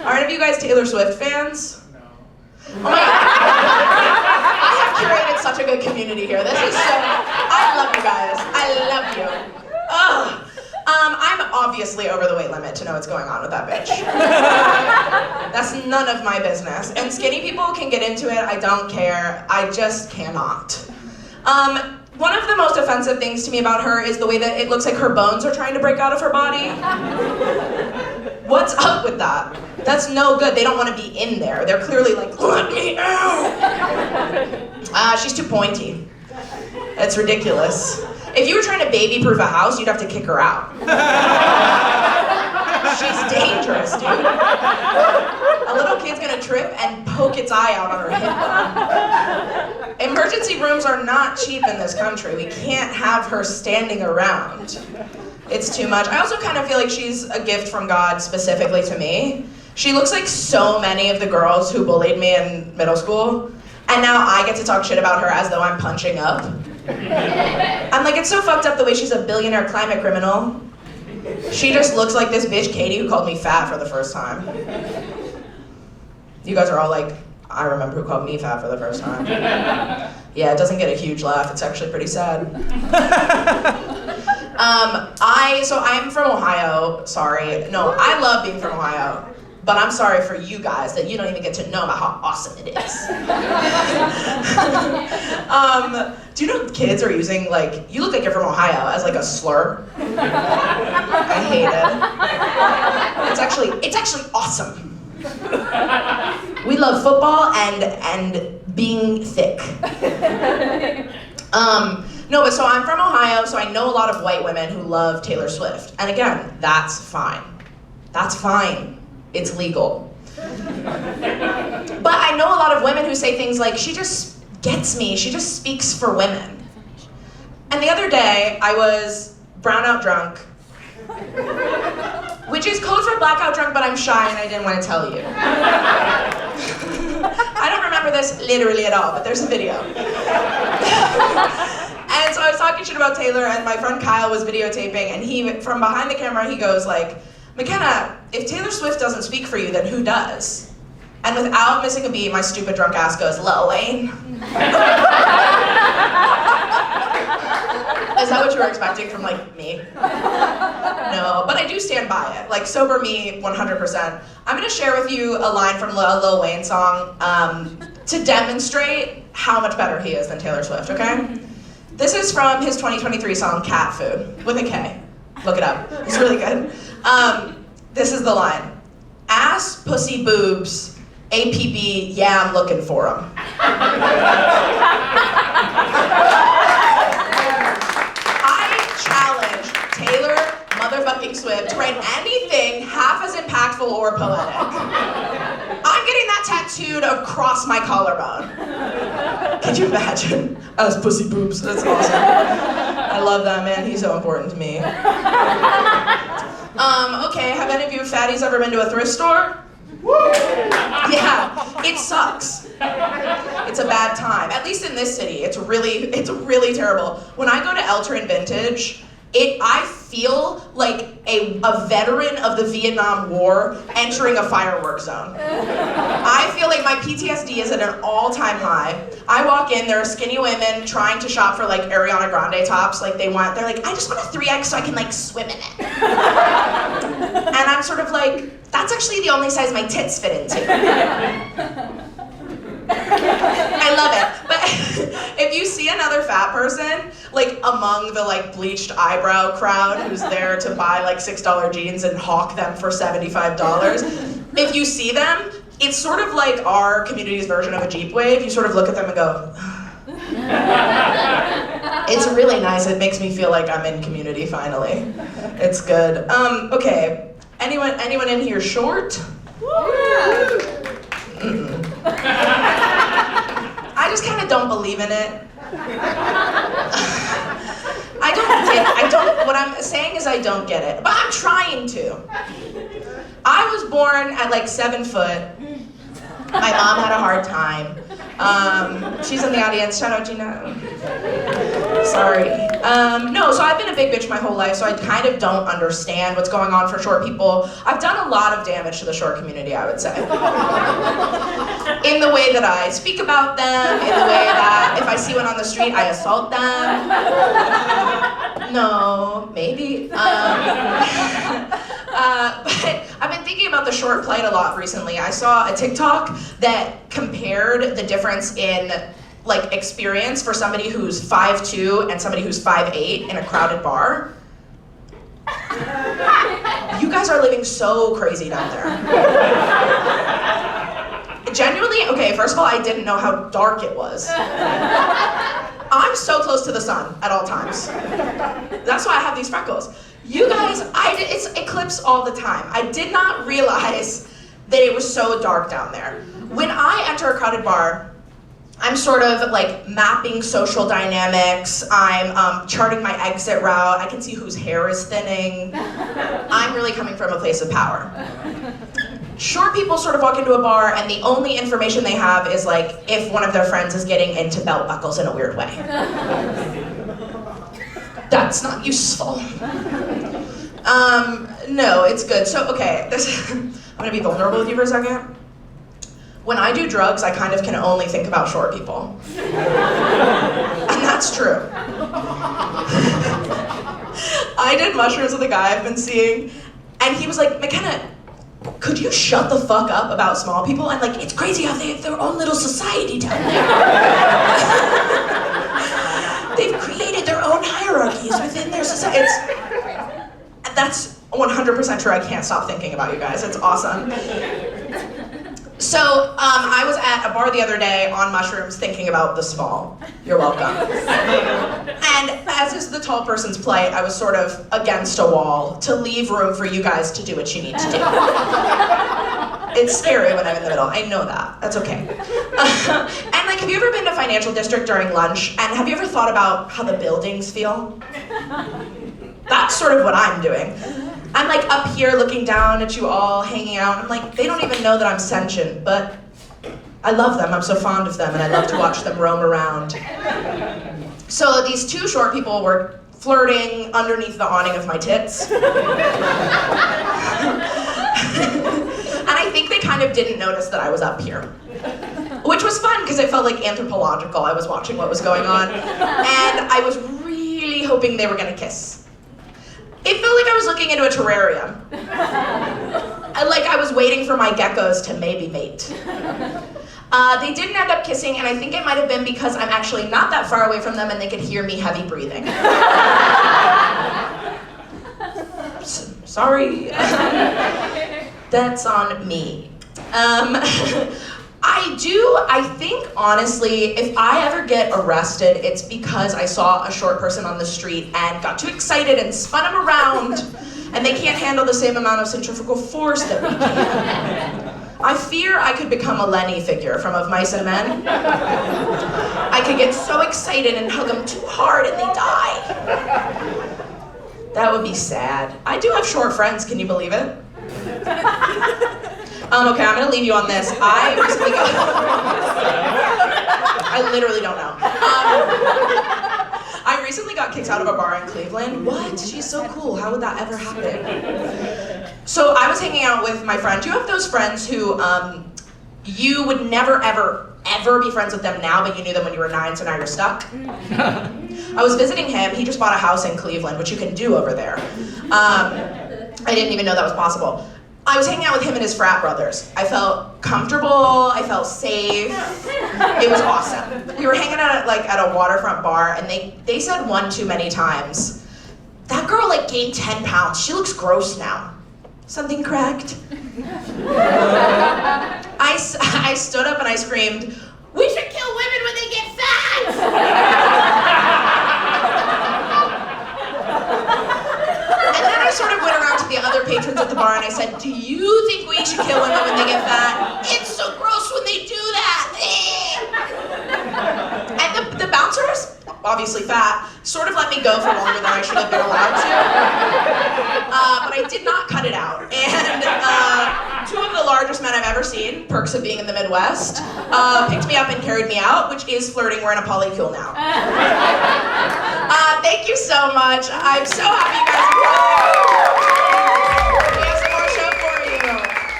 Are any of you guys Taylor Swift fans? No. Oh my God. I have curated such a good community here. This is so, I love you guys. I love you. Ugh. I'm obviously over the weight limit to know what's going on with that bitch. That's none of my business. And skinny people can get into it, I don't care. I just cannot. One of the most offensive things to me about her is the way that it looks like her bones are trying to break out of her body. What's up with that? That's no good. They don't want to be in there. They're clearly like, let me out. She's too pointy. It's ridiculous. If you were trying to baby-proof a house, you'd have to kick her out. She's dangerous, dude. A little kid's gonna trip and poke its eye out on her hip bone. Emergency rooms are not cheap in this country. We can't have her standing around. It's too much. I also kind of feel like she's a gift from God specifically to me. She looks like so many of the girls who bullied me in middle school, and now I get to talk shit about her as though I'm punching up. I'm like, it's so fucked up the way she's a billionaire climate criminal. She just looks like this bitch Katie who called me fat for the first time. You guys are all like, I remember who called me fat for the first time. Yeah, it doesn't get a huge laugh. It's actually pretty sad. I'm from Ohio. Sorry. No, I love being from Ohio. But I'm sorry for you guys that you don't even get to know about how awesome it is. Do you know kids are using, like, you look like you're from Ohio as like a slur? I hate it. It's actually awesome. We love football and being thick. No, but so I'm from Ohio, so I know a lot of white women who love Taylor Swift. And again, that's fine. That's fine. It's legal. But I know a lot of women who say things like, she just gets me, she just speaks for women. And the other day, I was brownout drunk, which is code for blackout drunk, but I'm shy and I didn't want to tell you. I don't remember this literally at all, but there's a video. And so I was talking shit about Taylor, and my friend Kyle was videotaping, and he, from behind the camera, he goes like, McKenna, if Taylor Swift doesn't speak for you, then who does? And without missing a beat, my stupid drunk ass goes, Lil Wayne. Is that what you were expecting from, like, me? No, but I do stand by it. Like, sober me, 100%. I'm gonna share with you a line from a Lil Wayne song to demonstrate how much better he is than Taylor Swift, okay? This is from his 2023 song, Cat Food, with a K. Look it up, it's really good. This is the line. Ass, pussy, boobs, APB, yeah, I'm looking for 'em. I challenge Taylor motherfucking Swift to write anything half as impactful or poetic. I'm getting that tattooed across my collarbone. Could you imagine? Ass, pussy, boobs, that's awesome. I love that man, he's so important to me. Okay, have any of you fatties ever been to a thrift store? Yeah, it sucks. It's a bad time. At least in this city, it's really terrible. When I go to Eltern Vintage, I feel like a veteran of the Vietnam War entering a fireworks zone. I feel like my PTSD is at an all-time high. I walk in, there are skinny women trying to shop for like Ariana Grande tops, like they're like, I just want a 3X so I can like swim in it. And I'm sort of like, that's actually the only size my tits fit into. I love it, but if you see another fat person, like among the like bleached eyebrow crowd who's there to buy like $6 jeans and hawk them for $75, if you see them, it's sort of like our community's version of a Jeep wave. You sort of look at them and go, it's really nice, it makes me feel like I'm in community finally. It's good. Okay, anyone in here short? Mm-mm. I just kind of don't believe in it. What I'm saying is I don't get it, but I'm trying to. I was born at like 7 foot. My mom had a hard time. She's in the audience, shout out Gina. Sorry. No, so I've been a big bitch my whole life, so I kind of don't understand what's going on for short people. I've done a lot of damage to the short community, I would say. In the way that I speak about them, in the way that if I see one on the street, I assault them. No, maybe. But I've been thinking about the short plight a lot recently. I saw a TikTok that compared the difference in like experience for somebody who's 5'2" and somebody who's 5'8" in a crowded bar. You guys are living so crazy down there. Genuinely, okay, first of all, I didn't know how dark it was. I'm so close to the sun at all times. That's why I have these freckles. You guys, it's eclipse all the time. I did not realize that it was so dark down there. When I enter a crowded bar, I'm sort of like mapping social dynamics. I'm charting my exit route. I can see whose hair is thinning. I'm really coming from a place of power. Short people sort of walk into a bar and the only information they have is like if one of their friends is getting into belt buckles in a weird way. That's not useful. No, it's good. So, okay, I'm gonna be vulnerable with you for a second. When I do drugs, I kind of can only think about short people. And that's true. I did mushrooms with a guy I've been seeing, and he was like, McKenna, could you shut the fuck up about small people? And like, it's crazy how they have their own little society down there. They've created their own hierarchies within their society. That's 100% true. I can't stop thinking about you guys. It's awesome. So I was at a bar the other day on mushrooms thinking about the small. You're welcome. And as is the tall person's plight, I was sort of against a wall to leave room for you guys to do what you need to do. It's scary when I'm in the middle. I know that. That's okay. And like, have you ever been to Financial District during lunch? And have you ever thought about how the buildings feel? That's sort of what I'm doing. I'm like up here looking down at you all hanging out. I'm like, they don't even know that I'm sentient, but I love them. I'm so fond of them, and I love to watch them roam around. So these two short people were flirting underneath the awning of my tits. And I think they kind of didn't notice that I was up here. Which was fun, because it felt like anthropological. I was watching what was going on. And I was really hoping they were gonna kiss. It felt like I was looking into a terrarium. Like I was waiting for my geckos to maybe mate. They didn't end up kissing, and I think it might have been because I'm actually not that far away from them and they could hear me heavy breathing. Sorry. That's on me. I think, honestly, if I ever get arrested, it's because I saw a short person on the street and got too excited and spun them around, and they can't handle the same amount of centrifugal force that we can. I fear I could become a Lenny figure from Of Mice and Men. I could get so excited and hug them too hard and they die. That would be sad. I do have short friends, can you believe it? Okay, I'm gonna leave you on this. I literally don't know. I recently got kicked out of a bar in Cleveland. What? She's so cool. How would that ever happen? So I was hanging out with my friend. Do you have those friends who you would never, ever, ever be friends with them now, but you knew them when you were 9, so now you're stuck? I was visiting him. He just bought a house in Cleveland, which you can do over there. I didn't even know that was possible. I was hanging out with him and his frat brothers. I felt comfortable, I felt safe. It was awesome. We were hanging out at a waterfront bar, and they said one too many times, that girl like gained 10 pounds, she looks gross now. Something cracked? I stood up and I screamed, we should kill women when they get fat! I sort of went around to the other patrons at the bar and I said, do you think we should kill women when they get fat? It's so gross when they do that. And the bouncers, obviously fat, sort of let me go for longer than I should have been allowed to. But I did not cut it out. And two of the largest men I've ever seen, perks of being in the Midwest, picked me up and carried me out, which is flirting. We're in a polycule now. Thank you so much. I'm so happy you guys are coming.